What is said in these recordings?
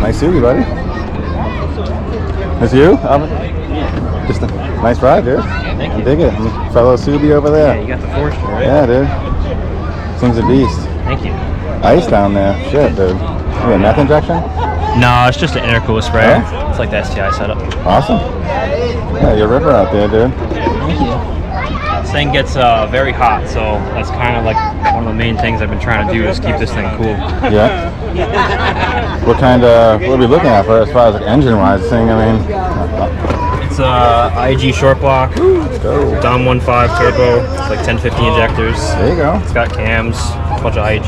Nice Subi, buddy. That's you? Just a nice ride, dude. Thank you. I dig it. Fellow Subi over there. Yeah, you got the Forester, right? Yeah, dude. Seems a beast. Thank you. Ice down there. Shit, dude. You a meth injection? No, it's just an intercooler sprayer. Oh? It's like the STI setup. Awesome. Yeah, you're a ripper out there, dude. Thank you. This thing gets very hot, so that's kind of like one of the main things I've been trying to do is keep this thing cool. Yeah. What are we looking at for as far as like engine-wise thing? I mean, It's IG short block. let's go. Dom 1.5 turbo. It's like 1050 injectors. There you go. It's got cams, a bunch of IG.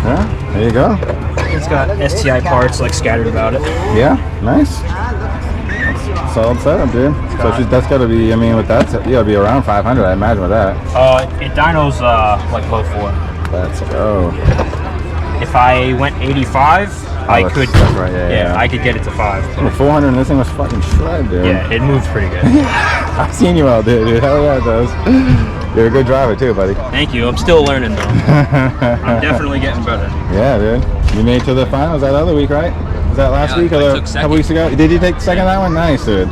Yeah, there you go. It's got STI parts like scattered about it. Yeah, nice. That's a solid setup, dude. So that's got to be, I mean, with that, you got to be around 500, I imagine, with that. It dyno's like low 4. Let's go. If I went 85, I could. That's right, yeah. I could get it to 5. Well, 400 and this thing was fucking shred, dude. Yeah, it moves pretty good. I've seen you out there, dude. Hell yeah, it does. You're a good driver too, buddy. Thank you. I'm still learning though. I'm definitely getting better. Yeah, dude. You made it to the finals that other week, right? Was that last week or a couple weeks ago? Did you take second that one? Nice, dude.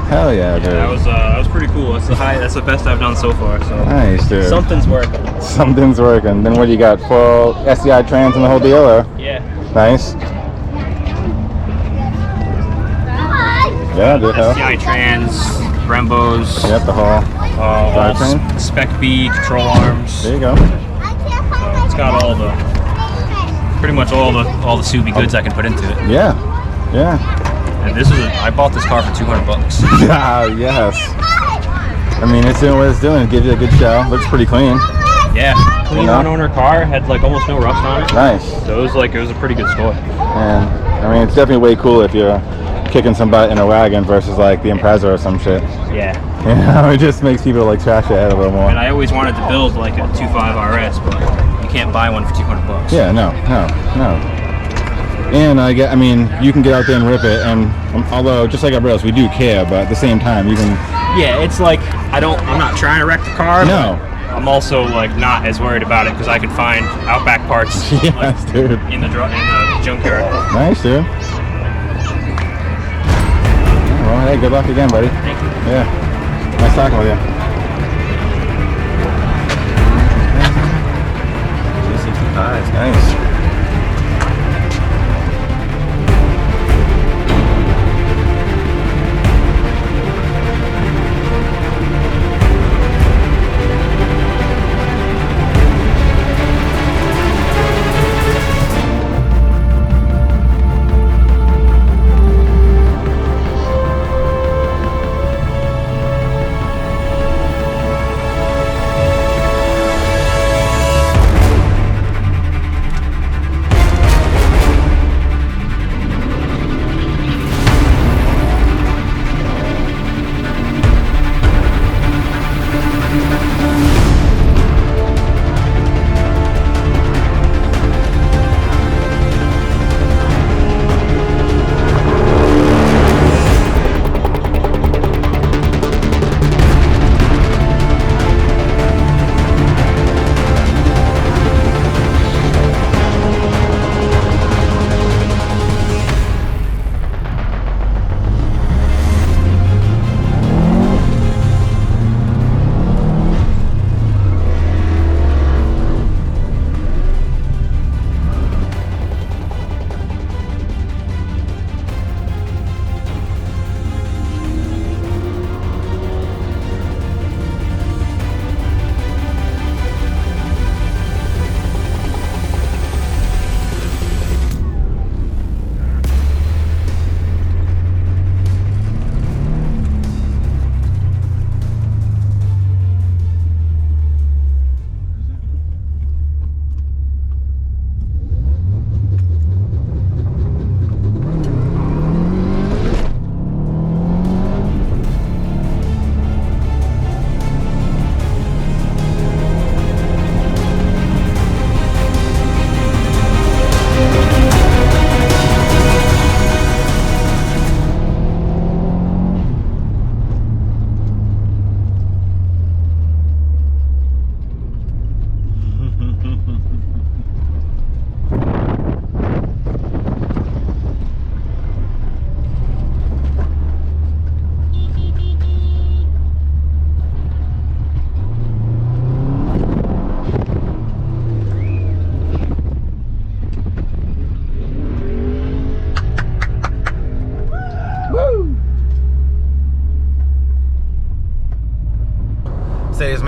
Hell yeah, dude. That was pretty cool. That's the best I've done so far. So nice, dude. Something's working. Something's working. Then what do you got? Full SCI trans and the whole deal, or? Yeah. Nice. Yeah, dude. SCI trans, Brembos. Yep, the whole drivetrain. Spec B control arms. There you go. So it's got pretty much all the Subi goods I can put into it. Yeah. Yeah. And I bought this car for $200. Ah, yes. I mean, it's doing what it's doing. It gives you a good show. Looks pretty clean. Yeah, clean one-owner car, had like almost no rust on it. Nice. So it was a pretty good score. And I mean, it's definitely way cool if you're kicking some butt in a wagon versus like the Impreza or some shit. Yeah. You know, it just makes people like trash your head a little more. And I always wanted to build like a 2.5 RS, but you can't buy one for $200. Yeah, no. And I mean, you can get out there and rip it, and although just like everybody else, we do care, but at the same time, you can. Yeah, it's like I'm not trying to wreck the car. No. I'm also like not as worried about it because I can find outback parts. Yes, like, dude. In the junkyard. Nice, dude. Well, hey, good luck again, buddy. Thank you. Yeah. Nice talking with you. 265, nice.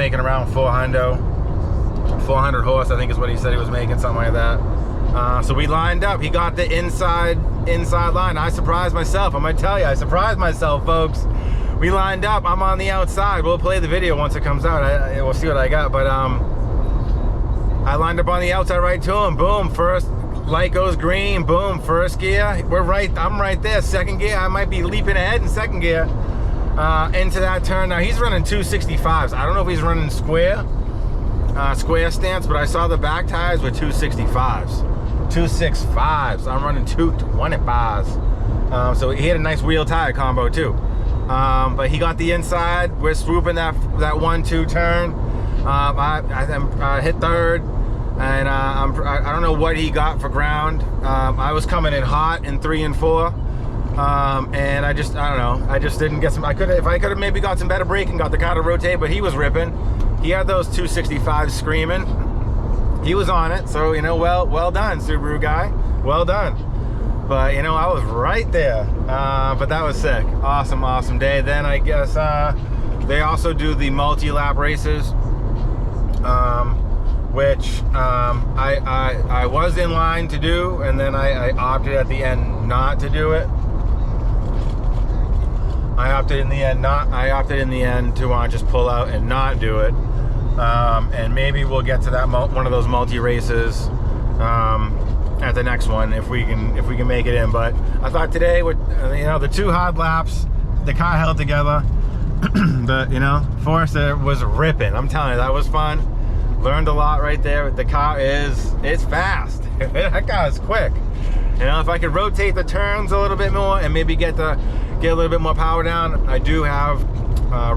making around 400 horse, I think is what he said he was making, something like that. So we lined up. He got the inside line. I surprised myself. I'm gonna tell you, I surprised myself, folks. We lined up. I'm on the outside. We'll play the video once it comes out. We'll see what I got. But I lined up on the outside right to him. Boom, first light goes green. Boom, first gear. I'm right there. Second gear. I might be leaping ahead in second gear into that turn. Now he's running 265s. I don't know if he's running square stance, but I saw the back tires were 265s. 265s. I'm running 225s. So he had a nice wheel tire combo too. But he got the inside. We're swooping that 1-2 turn. I hit third, and I don't know what he got for ground. I was coming in hot in 3 and 4, and I don't know. I just didn't get some. If I could have maybe got some better braking, got the car to rotate, but he was ripping. He had those 265s screaming. He was on it, so you know, well done, Subaru guy. Well done. But you know, I was right there. But that was sick. Awesome day. Then I guess they also do the multi-lap races, which I was in line to do, and then I opted at the end not to do it. I opted in the end to just pull out and not do it. And maybe we'll get to that one of those multi races at the next one if we can make it in. But I thought today, with you know, the 2 hard laps, the car held together. But you know, Forester was ripping. I'm telling you, that was fun. Learned a lot right there. The car it's fast. That car is quick. You know, if I could rotate the turns a little bit more and maybe get a little bit more power down. I do have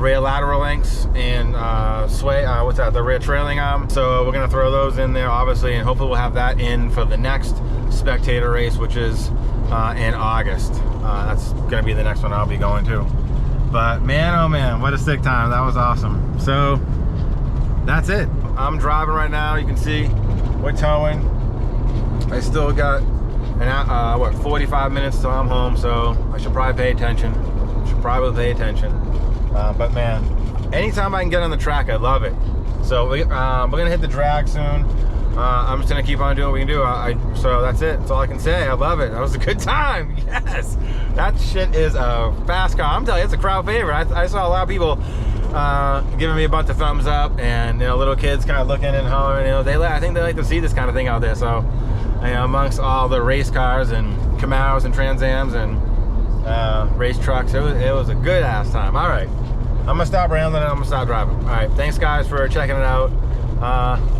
rear lateral links and the rear trailing arm. So we're gonna throw those in there, obviously, and hopefully we'll have that in for the next spectator race, which is in August. That's gonna be the next one I'll be going to. But man, oh man, what a sick time. That was awesome. So that's it. I'm driving right now. You can see we're towing. I still got 45 minutes till I'm home, so I should probably pay attention. But man, anytime I can get on the track, I love it. So we're gonna hit the drag soon. I'm just gonna keep on doing what we can do. So that's it. That's all I can say. I love it. That was a good time. Yes, that shit is a fast car. I'm telling you, it's a crowd favorite. I saw a lot of people giving me a bunch of thumbs up, and you know, little kids kind of looking and hollering. You know, I think they like to see this kind of thing out there. So you know, amongst all the race cars and Camaros and Trans Ams and race trucks, it was a good ass time. All right, I'm gonna stop rambling and I'm gonna stop driving. All right, thanks guys for checking it out.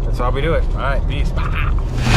That's how we do it. All right, peace. Bye.